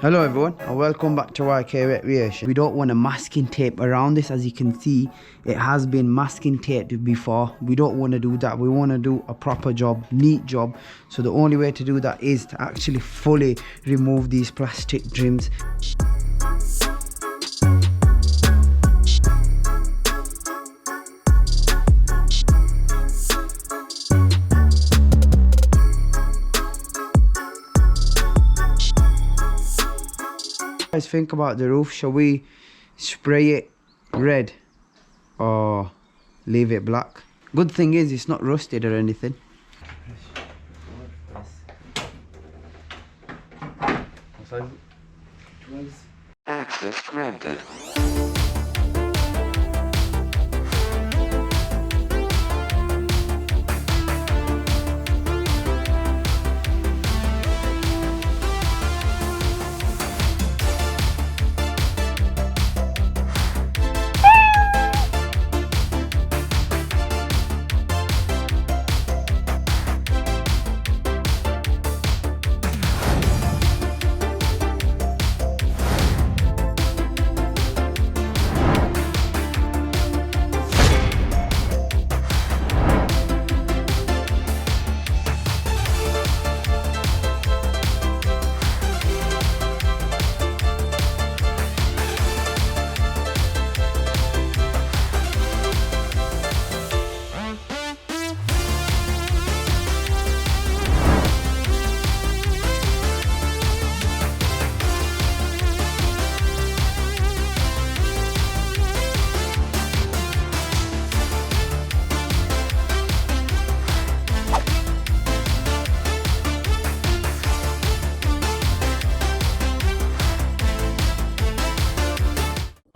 Hello everyone and welcome back to YK Recreation. We don't want a masking tape around this. As you can see, it has been masking taped before. We don't want to do that. We want to do a proper job, neat job. So the only way to do that is to actually fully remove these plastic trims. Guys, think about the roof. Shall we spray it red or leave it black? Good thing is it's not rusted or anything. Access granted.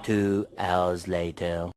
Two hours later.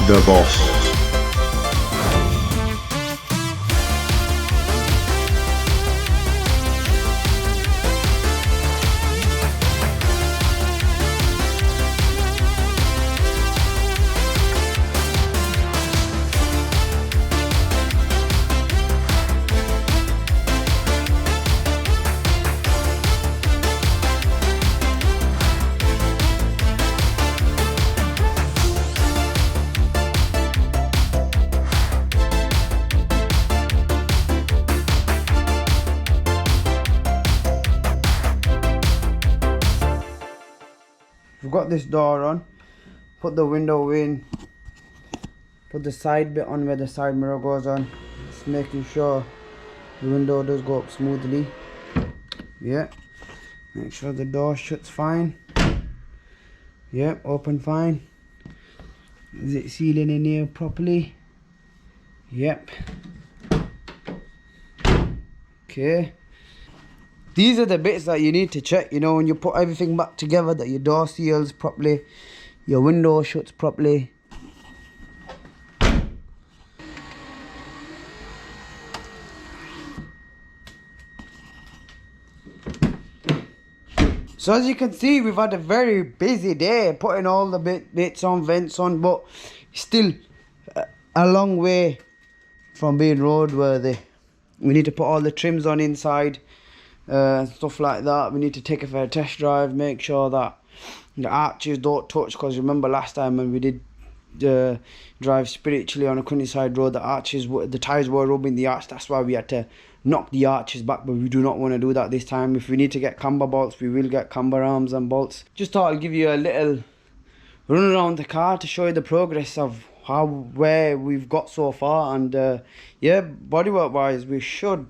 The boss. We've got this door on, put the window in, put the side bit on where the side mirror goes on, just making sure the window does go up smoothly. Yeah, make sure the door shuts fine. Yep, open fine. Is it sealing in here properly? Yep. Okay. These are the bits that you need to check, you know, when you put everything back together, that your door seals properly, your window shuts properly. So as you can see, we've had a very busy day putting all the bits on, vents on, but still a long way from being roadworthy. We need to put all the trims on inside. Stuff like that. We need to take it for a test drive, make sure that the arches don't touch, because remember last time when we did drive spiritually on a countryside road, the tyres were rubbing the arch. That's why we had to knock the arches back, but we do not want to do that this time. If we need to get camber bolts, we will get camber arms and bolts. Just thought I'll give you a little run around the car to show you the progress of where we've got so far. And yeah, bodywork wise, we should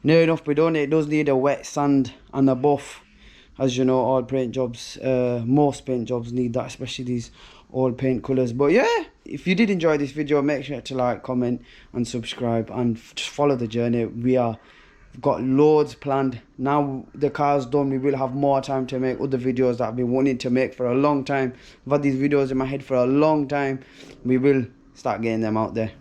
near enough, we don't. It does need a wet sand and a buff. As you know, all paint jobs, most paint jobs need that, especially these old paint colours. But yeah, if you did enjoy this video, make sure to like, comment and subscribe, and just follow the journey. We've got loads planned. Now the car's done, we will have more time to make other videos that I've been wanting to make for a long time. I've had these videos in my head for a long time. We will start getting them out there.